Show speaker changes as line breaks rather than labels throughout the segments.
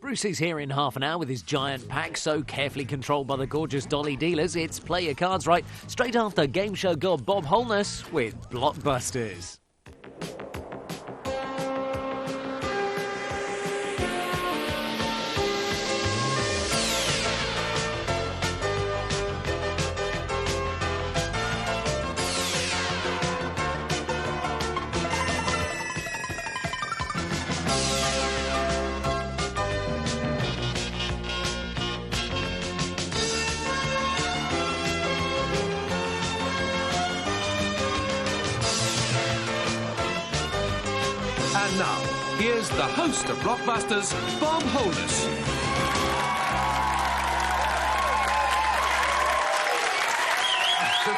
Brucey's here in half an hour with his giant pack, so carefully controlled by the gorgeous dolly dealers. It's Play Your Cards Right, straight after game show god Bob Holness with Blockbusters.
And now, here's the host of Blockbusters, Bob Holness.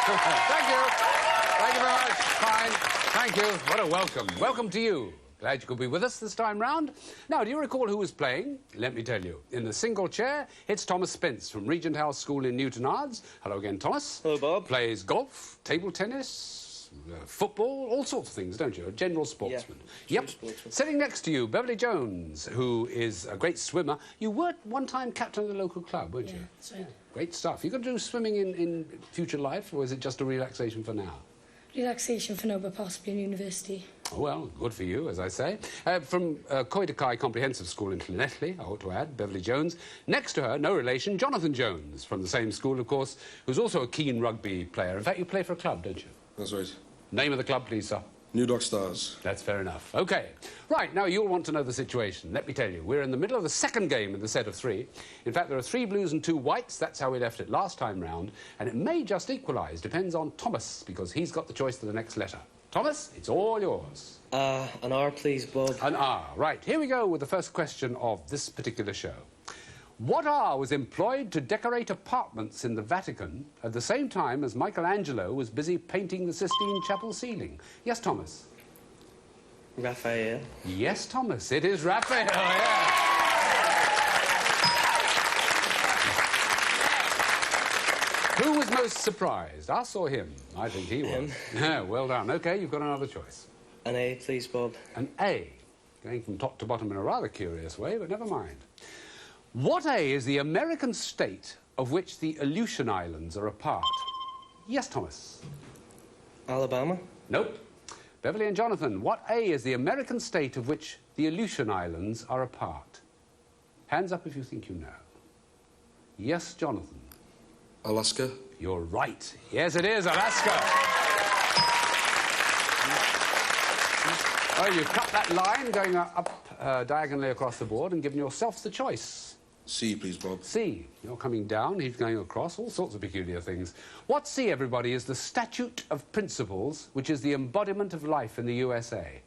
Thank you. Thank you very much. Fine. Thank you. What a welcome. Welcome to you. Glad you could be with us this time round. Now, do you recall who was playing? Let me tell you. In the single chair, it's Thomas Spence from Regent House School in Newton Ards. Hello again, Thomas.
Hello, Bob.
Plays golf, table tennis, football, all sorts of things, don't you? A general sportsman.
Yeah,
yep.
sportsman.
Sitting next to you, Beverly Jones, who is a great swimmer. You were one time captain of the local club, weren't you?
That's right.
Great stuff. You going to do swimming in future life, or is it just a relaxation for now?
Relaxation for now, but possibly in university.
Oh, well, good for you, as I say. From Coidakai Comprehensive School in Llanelli, I ought to add, Beverly Jones. Next to her, no relation, Jonathan Jones, from the same school, of course, who's also a keen rugby player. In fact, you play for a club, don't you?
That's right.
Name of the club, please, sir.
New Dock Stars.
That's fair enough. OK. Right, now you'll want to know the situation. Let me tell you, we're in the middle of the second game in the set of three. In fact, there are 3 blues and 2 whites. That's how we left it last time round. And it may just equalise. Depends on Thomas, because he's got the choice for the next letter. Thomas, it's all yours.
An R, please, Bob.
An R. Right, here we go with the first question of this particular show. What R was employed to decorate apartments in the Vatican at the same time as Michelangelo was busy painting the Sistine Chapel ceiling? Yes, Thomas?
Raphael.
Yes, Thomas, it is Raphael, yeah. Who was most surprised, us or him? I think he was.
Him.
Yeah, well done. OK, you've got another choice.
An A, please, Bob.
An A. Going from top to bottom in a rather curious way, but never mind. What A is the American state of which the Aleutian Islands are a part? Yes, Thomas?
Alabama.
Nope. Beverly and Jonathan, what A is the American state of which the Aleutian Islands are a part? Hands up if you think you know. Yes, Jonathan?
Alaska.
You're right. Yes, it is Alaska. Well, you've cut that line going up diagonally across the board and given yourself the choice.
C, please, Bob.
C. You're coming down, he's going across, all sorts of peculiar things. What C, everybody, is the statute of principles, which is the embodiment of life in the USA?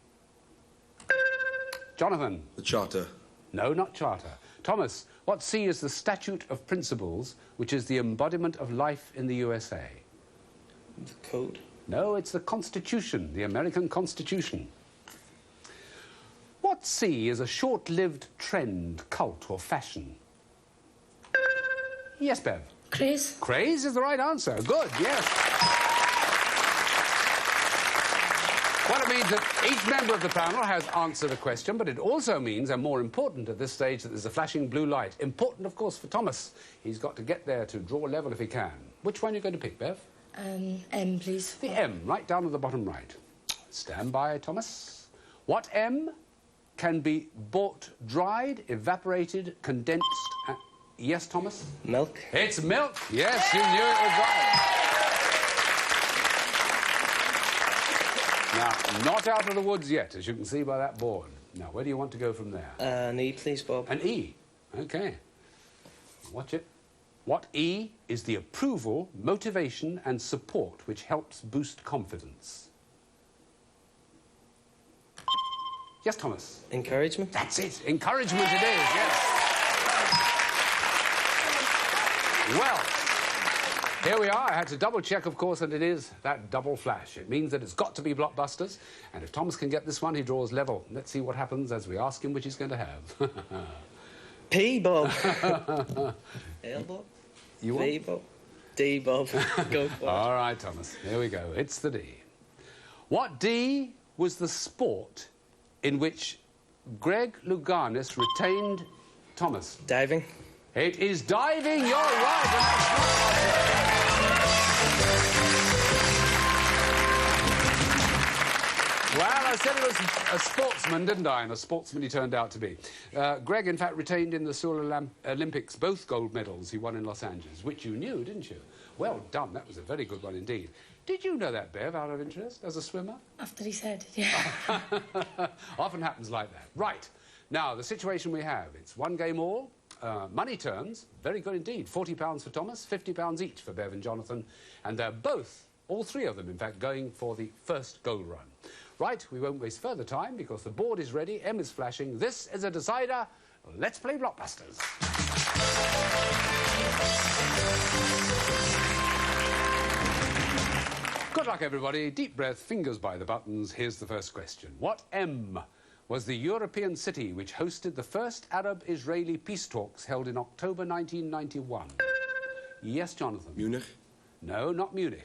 Jonathan?
The Charter.
No, not charter. Thomas, what C is the statute of principles, which is the embodiment of life in the USA?
The code.
No, it's the Constitution, the American Constitution. What C is a short-lived trend, cult, or fashion? Yes, Bev?
Craze?
Craze is the right answer. Good, yes. Well, it means that each member of the panel has answered a question, but it also means, and more important at this stage, that there's a flashing blue light. Important, of course, for Thomas. He's got to get there to draw level if he can. Which one are you going to pick, Bev?
M, please.
The M, right down at the bottom right. Stand by, Thomas. What M can be bought dried, evaporated, condensed... Yes, Thomas?
Milk.
It's milk. Yes, you knew it was right. Now, not out of the woods yet, as you can see by that board. Now, where do you want to go from there?
An E, please, Bob.
An E. OK. Watch it. What E is the approval, motivation and support which helps boost confidence? Yes, Thomas?
Encouragement.
That's it. Encouragement it is, yes. Well, here we are. I had to double-check, of course, and it is that double flash. It means that it's got to be Blockbusters, and if Thomas can get this one, he draws level. Let's see what happens as we ask him which he's going to have.
P, Bob. L, Bob.
You
V,
want?
Bob. D, Bob. Go for it.
All right, Thomas. Here we go. It's the D. What D was the sport in which Greg Louganis retained Thomas.
Diving.
It is diving. You're right. And that's well, I said he was a sportsman, didn't I? And a sportsman he turned out to be. Greg, in fact, retained in the Seoul Olympics both gold medals he won in Los Angeles, which you knew, didn't you? Well done. That was a very good one indeed. Did you know that, Bev, out of interest, as a swimmer?
After he said it, yeah.
Often happens like that. Right. Now, the situation we have, it's one game all. Money terms, very good indeed. £40 for Thomas, £50 each for Bev and Jonathan. And they're both, all three of them, in fact, going for the first goal run. Right, we won't waste further time because the board is ready, M is flashing. This is a decider. Let's play Blockbusters. Good luck, everybody. Deep breath, fingers by the buttons. Here's the first question. What M was the European city which hosted the first Arab-Israeli peace talks held in October 1991? Yes, Jonathan.
Munich.
No, not Munich.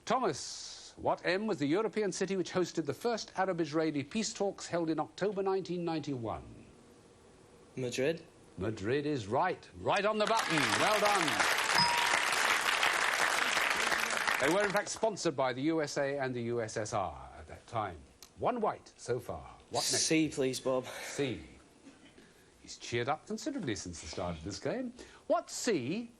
Thomas, what M was the European city which hosted the first Arab-Israeli peace talks held in October 1991?
Madrid.
Madrid is right. Right on the button. Well done. They were, in fact, sponsored by the USA and the USSR at that time. One white so far. What next?
C, please, Bob.
C. He's cheered up considerably since the start of this game. What C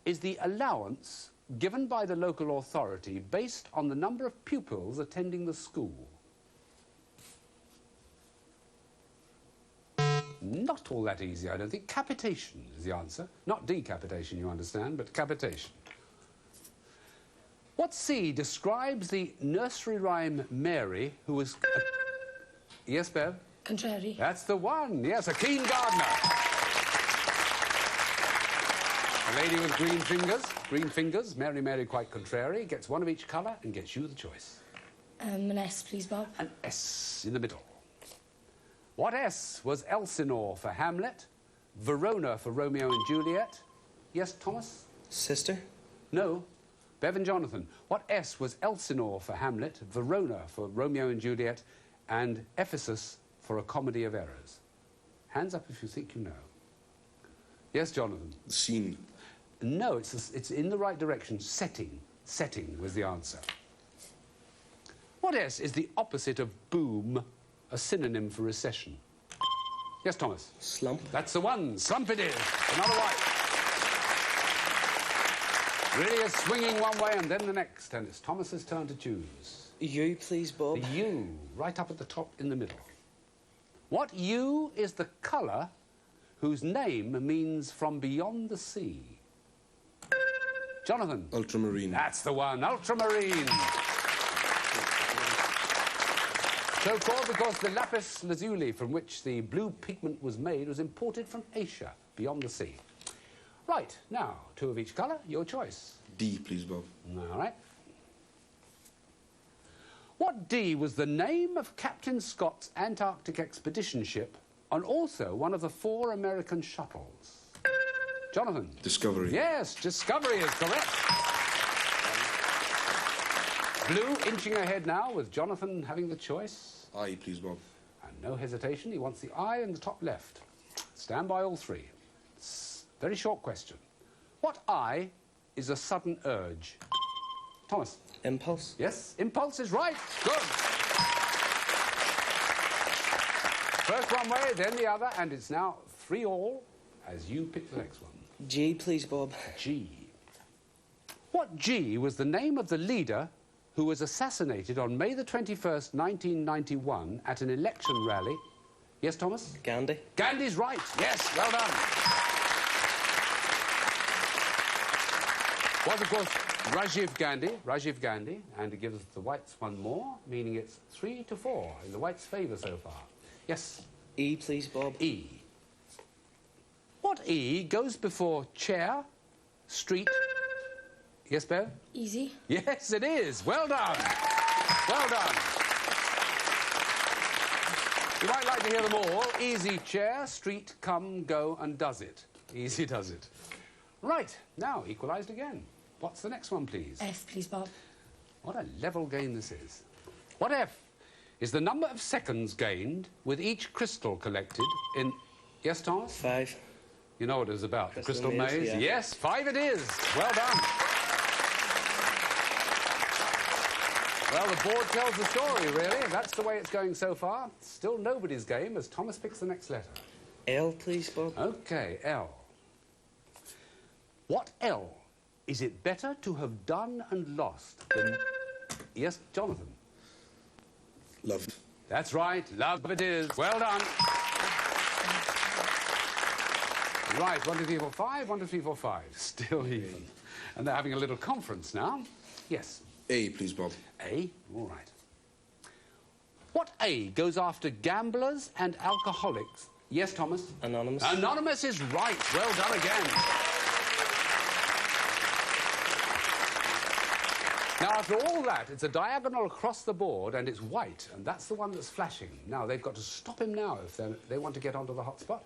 is the allowance given by the local authority based on the number of pupils attending the school? Not all that easy, I don't think. Capitation is the answer. Not decapitation, you understand, but capitation. What C describes the nursery rhyme Mary, who was... Yes, Bev?
Contrary.
That's the one. Yes, a keen gardener. A lady with green fingers, Mary quite contrary, gets one of each colour and gets you the choice.
An S, please, Bob.
An S in the middle. What S was Elsinore for Hamlet, Verona for Romeo and Juliet? Yes, Thomas?
Sister.
No. Bev and Jonathan. What S was Elsinore for Hamlet, Verona for Romeo and Juliet, and Ephesus for A Comedy of Errors? Hands up if you think you know. Yes, Jonathan?
Scene.
No, it's in the right direction. Setting. Setting was the answer. What S is the opposite of boom, a synonym for recession? Yes, Thomas?
Slump.
That's the one. Slump it is. Another white. Really is swinging one way and then the next, and it's Thomas's turn to choose.
U, please, Bob.
The U, right up at the top in the middle. What U is the colour whose name means from beyond the sea? Jonathan?
Ultramarine.
That's the one, ultramarine. So called because the lapis lazuli from which the blue pigment was made was imported from Asia, beyond the sea. Right, now, two of each colour, your choice.
D, please, Bob.
All right. What D was the name of Captain Scott's Antarctic expedition ship and also one of the 4 American shuttles? Jonathan?
Discovery.
Yes, Discovery is correct. Blue inching ahead now with Jonathan having the choice.
I, please, Bob.
And no hesitation, he wants the I in the top left. Stand by all three. Very short question. What I is a sudden urge? Thomas?
Impulse.
Yes, impulse is right. Good. First one way, then the other, and it's now 3-all as you pick the next one.
G, please, Bob.
G. What G was the name of the leader who was assassinated on May the 21st, 1991 at an election rally? Yes, Thomas?
Gandhi.
Gandhi's right. Yes, well done. Was, of course, Rajiv Gandhi, and it gives the whites one more, meaning it's 3-4 in the whites' favour so far. Yes?
E, please, Bob.
E. What E goes before chair, street... Yes, Bev?
Easy.
Yes, it is. Well done. Well done. You might like to hear them all. Easy chair, street, come, go, and does it. Easy does it. Right, now, equalised again. What's the next one, please?
F, please, Bob.
What a level game this is. What F is the number of seconds gained with each crystal collected in... Yes, Thomas?
5.
You know what it was about? The
Crystal
Crystal
Maze,
Maze?
yeah.
Yes, 5 it is. Well done. Well, the board tells the story, really. That's the way it's going so far. Still nobody's game as Thomas picks the next letter.
L, please, Bob.
OK, L. What L is it better to have done and lost than... Yes, Jonathan?
Love.
That's right. Love it is. Well done. Right, 1, 2, 3, 4, 5. 1, 2, 3, 4, 5. Still even. And they're having a little conference now. Yes.
A, please, Bob.
A? All right. What A goes after gamblers and alcoholics? Yes, Thomas?
Anonymous.
Anonymous is right. Well done again. Now, after all that, it's a diagonal across the board, and it's white, and that's the one that's flashing. Now, they've got to stop him now if they want to get onto the hot spot.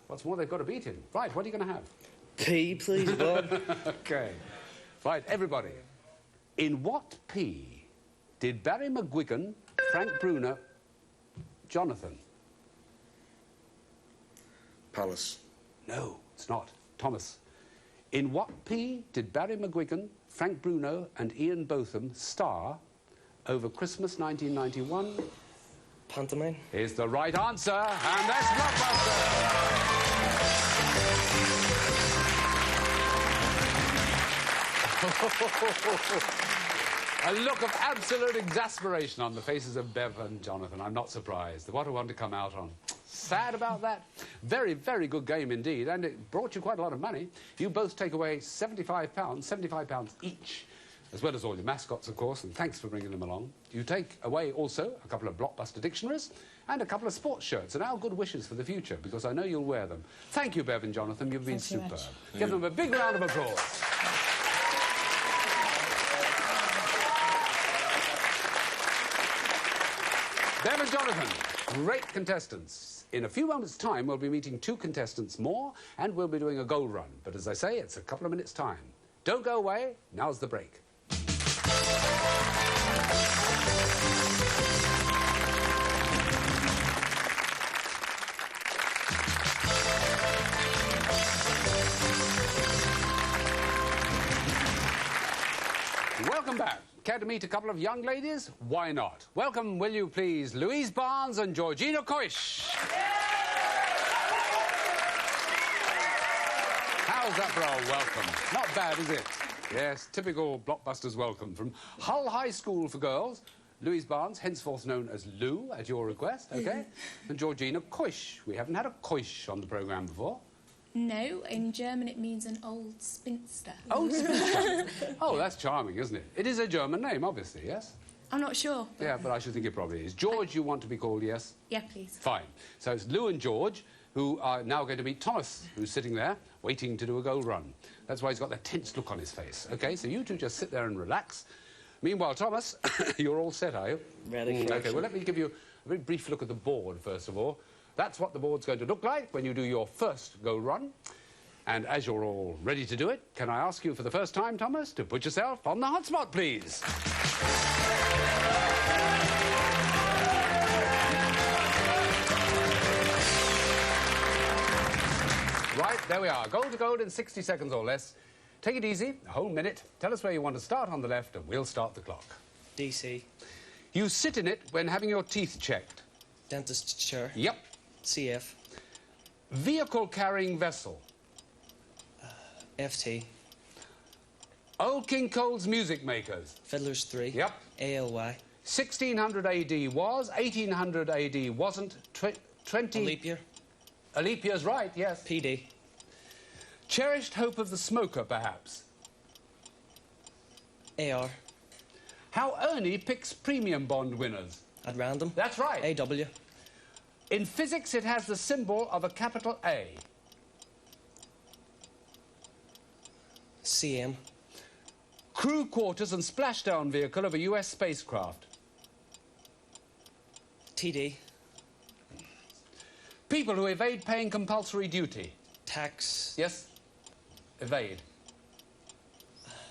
What's more, they've got to beat him. Right, what are you going to have?
P, please, Bob.
OK. Right, everybody. In what P did Barry McGuigan, Frank Bruno, Jonathan?
Palace.
No, it's not. Thomas. In what P did Barry McGuigan, Frank Bruno and Ian Botham star over Christmas 1991?
Pantomime.
Is the right answer, and that's Blockbusters! A look of absolute exasperation on the faces of Bev and Jonathan. I'm not surprised. What a one to come out on. Sad about that. Very, very good game indeed, and it brought you quite a lot of money. You both take away £75 each, as well as all your mascots, of course, and thanks for bringing them along. You take away also a couple of Blockbuster dictionaries and a couple of sports shirts, and our good wishes for the future, because I know you'll wear them. Thank you, Bev and Jonathan. You've been
Thanks very
superb.
much.
Give them a big round of applause. Bev and Jonathan, great contestants. In a few moments' time, we'll be meeting 2 contestants more, and we'll be doing a goal run. But as I say, it's a couple of minutes' time. Don't go away. Now's the break. Welcome back. Care to meet a couple of young ladies? Why not? Welcome, will you please, Louise Barnes and Georgina Koish. How's that for a welcome? Not bad, is it? Yes, typical Blockbusters welcome from Hull High School for Girls. Louise Barnes, henceforth known as Lou, at your request, OK? And Georgina Koish. We haven't had a Koish on the programme before.
No, in German it means an old spinster.
Old spinster. Oh, that's charming, isn't it? It is a German name, obviously, yes?
I'm not sure.
Yeah, but I should think it probably is. George, you want to be called, yes?
Yeah, please.
Fine. So it's Lou and George, who are now going to meet Thomas, who's sitting there, waiting to do a goal run. That's why he's got that tense look on his face. OK, so you two just sit there and relax. Meanwhile, Thomas, you're all set, are you?
Ready for
OK, well, let me give you a very brief look at the board, first of all. That's what the board's going to look like when you do your first goal run. And as you're all ready to do it, can I ask you for the first time, Thomas, to put yourself on the hot spot, please? Right, there we are. Goal to goal in 60 seconds or less. Take it easy, a whole minute. Tell us where you want to start on the left, and we'll start the clock.
DC.
You sit in it when having your teeth checked.
Dentist chair.
Yep.
CF.
Vehicle carrying vessel.
FT.
Old King Cole's music makers.
Fiddlers 3.
Yep.
ALY.
1600 AD was, 1800 AD wasn't, 20...
A leap year.
A leap year's right, yes.
PD.
Cherished hope of the smoker, perhaps.
AR.
How Ernie picks premium bond winners.
At random.
That's right.
AW.
In physics, it has the symbol of a capital A.
CM.
Crew quarters and splashdown vehicle of a US spacecraft.
TD.
People who evade paying compulsory duty.
Tax.
Yes? Evade.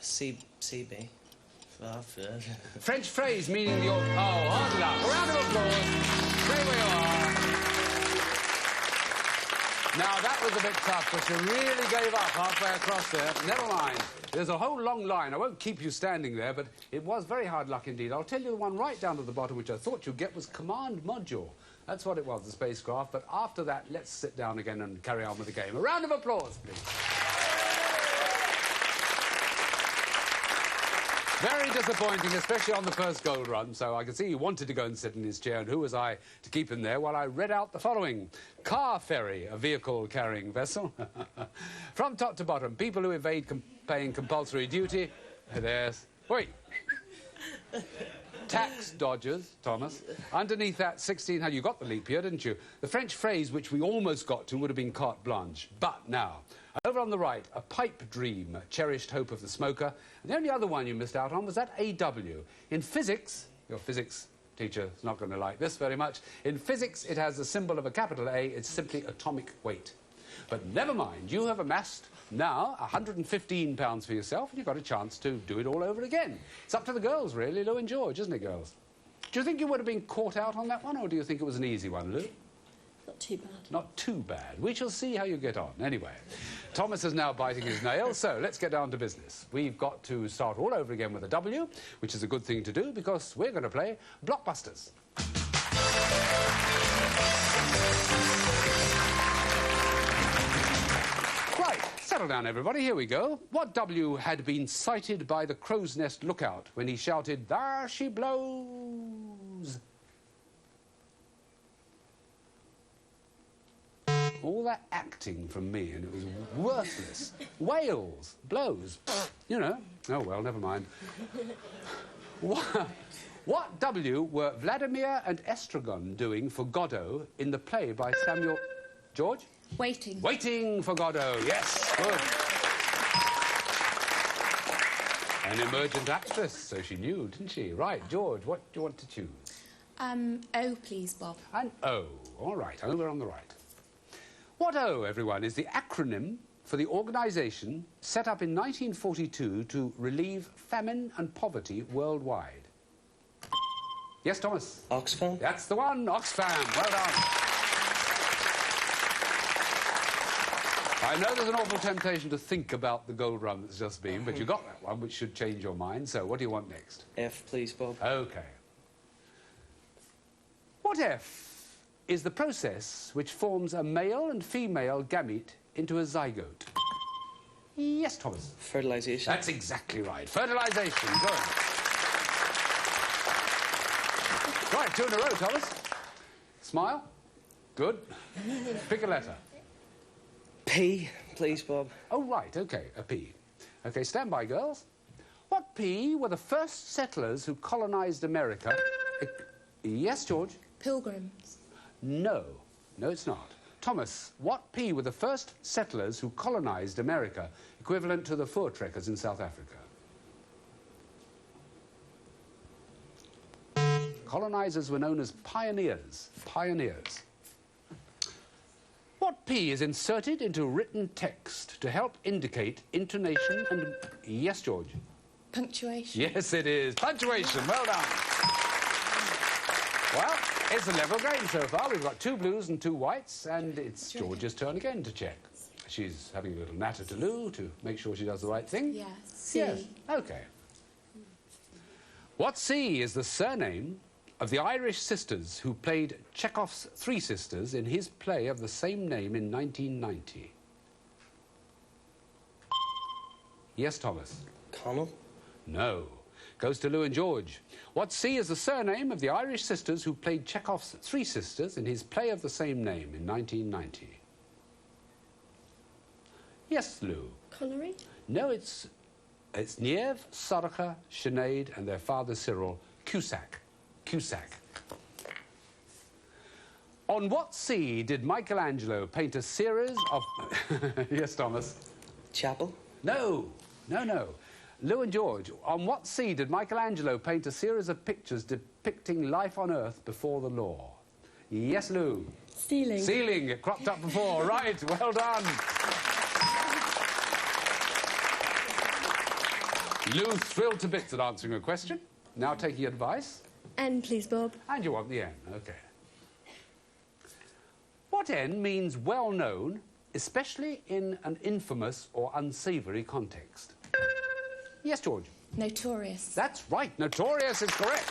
CB.
French phrase meaning the... Oh, hard luck. A round of applause. There we are. Now, that was a bit tough, but you really gave up halfway across there. Never mind. There's a whole long line. I won't keep you standing there, but it was very hard luck indeed. I'll tell you the one right down to the bottom, which I thought you'd get, was Command Module. That's what it was, the spacecraft. But after that, let's sit down again and carry on with the game. A round of applause, please. Very disappointing, especially on the first gold run, so I could see he wanted to go and sit in his chair, and who was I to keep him there while I read out the following. Car ferry, a vehicle-carrying vessel. From top to bottom, people who evade paying compulsory duty. There's... Wait. Tax dodgers, Thomas. Underneath that, 16... You got the leap year, didn't you? The French phrase, which we almost got to, would have been carte blanche. But now... Over on the right, a pipe dream, cherished hope of the smoker. And the only other one you missed out on was that AW. In physics, your physics teacher is not going to like this very much. In physics, it has the symbol of a capital A. It's simply atomic weight. But never mind, you have amassed now £115 for yourself, and you've got a chance to do it all over again. It's up to the girls, really, Lou and George, isn't it, girls? Do you think you would have been caught out on that one, or do you think it was an easy one, Lou?
Not too bad.
Not too bad. We shall see how you get on. Anyway, Thomas is now biting his nails, so let's get down to business. We've got to start all over again with a W, which is a good thing to do because we're going to play Blockbusters. Right, settle down, everybody. Here we go. What W had been sighted by the crow's nest lookout when he shouted, "There she blows"? All that acting from me, and it was worthless. Wales, blows, you know. Oh, well, never mind. What W were Vladimir and Estragon doing for Godot in the play by Samuel... George?
Waiting.
Waiting for Godot, yes, good. An emergent actress, so she knew, didn't she? Right, George, what do you want to choose?
O, please, Bob.
An O, all right, over on the right. What O, everyone, is the acronym for the organisation set up in 1942 to relieve famine and poverty worldwide? Yes, Thomas?
Oxfam?
That's the one, Oxfam. Well done. I know there's an awful temptation to think about the gold run that's just been, but you got that one, which should change your mind. So what do you want next?
F, please, Bob.
OK. What F is the process which forms a male and female gamete into a zygote? Yes, Thomas?
Fertilisation.
That's exactly right. Fertilisation. Good. Right, 2 in a row, Thomas. Smile. Good. Pick a letter.
P, please, Bob.
Oh, right, OK, a P. OK, stand by, girls. What P were the first settlers who colonised America? Yes, George?
Pilgrims.
No. No, it's not. Thomas, what P were the first settlers who colonised America, equivalent to the Voortrekkers in South Africa? Colonisers were known as pioneers. Pioneers. What P is inserted into written text to help indicate intonation and... Yes, George?
Punctuation.
Yes, it is. Punctuation. Well done. Well, it's a level game so far. We've got 2 blues and 2 whites, and it's George's turn again to check. She's having a little natter to Lou to make sure she does the right thing.
Yes. C.
Yes. OK. What C is the surname of the Irish sisters who played Chekhov's 3 Sisters in his play of the same name in 1990? Yes, Thomas?
Connell?
No. Goes to Lou and George. What C is the surname of the Irish sisters who played Chekhov's 3 Sisters in his play of the same name in 1990? Yes, Lou?
Connery?
No, it's Niamh, Sorcha, Sinead, and their father Cyril, Cusack. Cusack. On what sea did Michelangelo paint a series of... Yes, Thomas?
Chapel?
No. No, no. Lou and George, on what sea did Michelangelo paint a series of pictures depicting life on Earth before the law? Yes, Lou?
Stealing.
Sealing. It cropped up before. Right. Well done. Lou thrilled to bits at answering a question. Now taking advice.
N, please, Bob.
And you want the N, OK. What N means well-known especially in an infamous or unsavoury context. Yes, George?
Notorious.
That's right. Notorious is correct.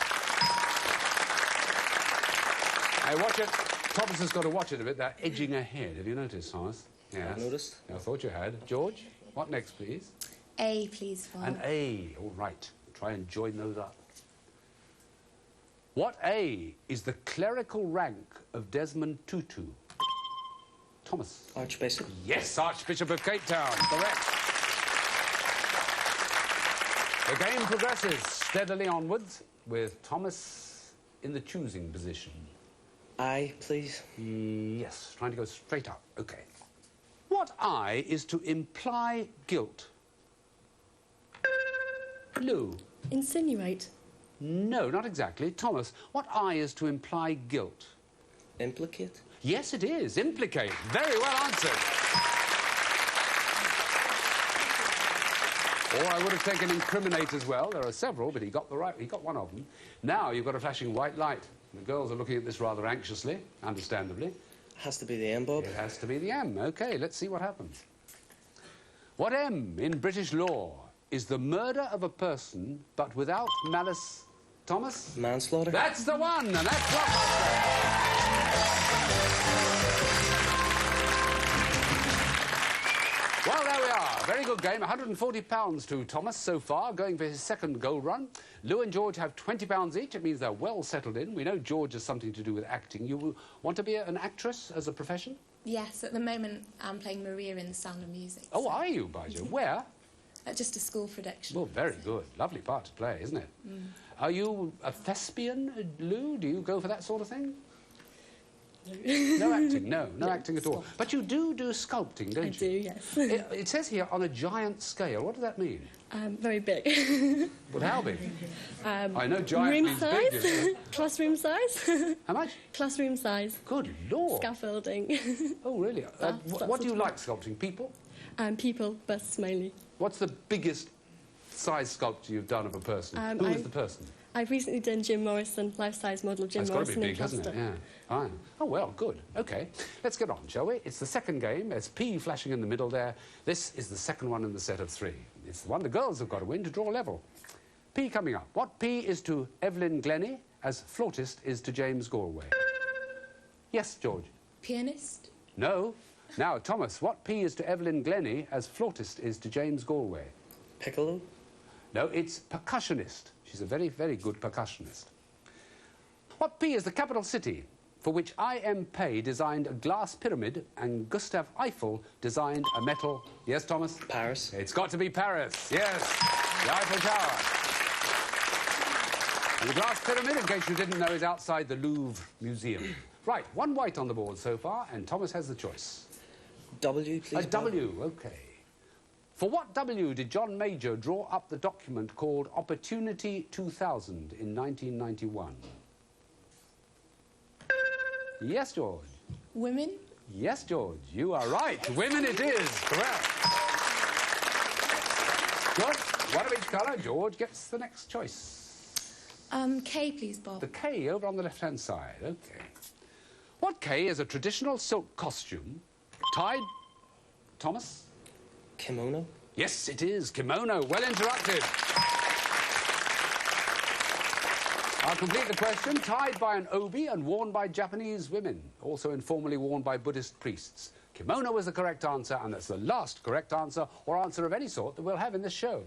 Hey, watch it. Thomas has got to watch it a bit. They're edging ahead. Have you noticed, Thomas? Yes.
I've noticed.
I thought you had. George, what next, please?
A, please, Bob.
An A. All right. Try and join those up. What A is the clerical rank of Desmond Tutu? Thomas.
Archbishop.
Yes, Archbishop of Cape Town. Correct. The game progresses steadily onwards with Thomas in the choosing position.
I, please.
Yes, trying to go straight up. Okay. What I is to imply guilt? Lou.
Insinuate.
No, not exactly. Thomas, what I is to imply guilt?
Implicate.
Yes, it is. Implicate. Very well answered. Or I would have taken incriminate as well. There are several, but he got one of them. Now you've got a flashing white light. The girls are looking at this rather anxiously, understandably.
Has to be the M, Bob.
It has to be the M. OK, let's see what happens. What M in British law is the murder of a person, but without malice? Thomas?
Manslaughter.
That's the one, and that's Blockbusters. Well, there we are. Very good game. £140 to Thomas so far, going for his second goal run. Lou and George have £20 each. It means they're well settled in. We know George has something to do with acting. You want to be an actress as a profession?
Yes, at the moment I'm playing Maria in The Sound of Music.
Oh, are you, by Jove? Where?
Just a school production.
Well, very good. Lovely part to play, isn't it? Are you a thespian, Lou? Do you go for that sort of thing? No acting, no acting at all. But you do sculpting, don't you?
I do, yes.
It says here on a giant scale. What does that mean?
Very big.
Well, how big? I know giant
room
means
size?
big. Isn't it?
Classroom size?
How much?
Classroom size.
Good Lord.
Scaffolding.
Oh, really?
That's
What do you
sort of
like sculpting? People?
People, busts mainly.
What's the biggest size sculpture you've done of a person? Who is the person?
I've recently done Jim Morrison, life-size model of Jim
That's got to
Morrison
be
in
big, hasn't it?
plaster.
Yeah. Fine. Oh, well, good. OK. Let's get on, shall we? It's the second game. There's P flashing in the middle there. This is the second one in the set of three. It's the one the girls have got to win to draw level. P coming up. What P is to Evelyn Glennie as flautist is to James Galway? Yes, George?
Pianist?
No. Now, Thomas, what P is to Evelyn Glennie as flautist is to James Galway?
Piccolo.
No, it's percussionist. She's a very, very good percussionist. What P is the capital city for which I.M. Pei designed a glass pyramid and Gustav Eiffel designed a metal... Yes, Thomas?
Paris.
It's got to be Paris, yes. The Eiffel Tower. And the glass pyramid, in case you didn't know, is outside the Louvre Museum. Right, one white on the board so far, and Thomas has the choice.
W, please.
A W, OK. For what W did John Major draw up the document called Opportunity 2000 in 1991? Yes, George.
Women?
Yes, George. You are right. Women it is. Correct. Good. One of each colour. George gets the next choice.
K, please, Bob.
The K over on the left-hand side. OK. What K is a traditional silk costume tied... Thomas?
Kimono.
Yes, it is. Kimono. Well interrupted. I'll complete the question. Tied by an obi and worn by Japanese women. Also informally worn by Buddhist priests. Kimono was the correct answer, and that's the last correct answer, or answer of any sort, that we'll have in this show.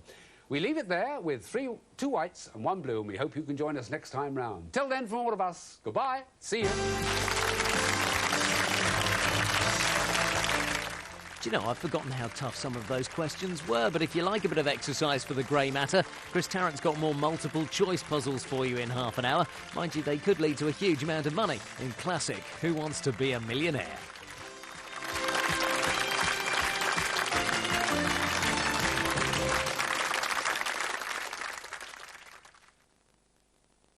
We leave it there with two whites and one blue, and we hope you can join us next time round. Till then, from all of us, goodbye. See you.
Do you know, I've forgotten how tough some of those questions were, but if you like a bit of exercise for the grey matter, Chris Tarrant's got more multiple choice puzzles for you in half an hour. Mind you, they could lead to a huge amount of money in classic Who Wants to Be a Millionaire?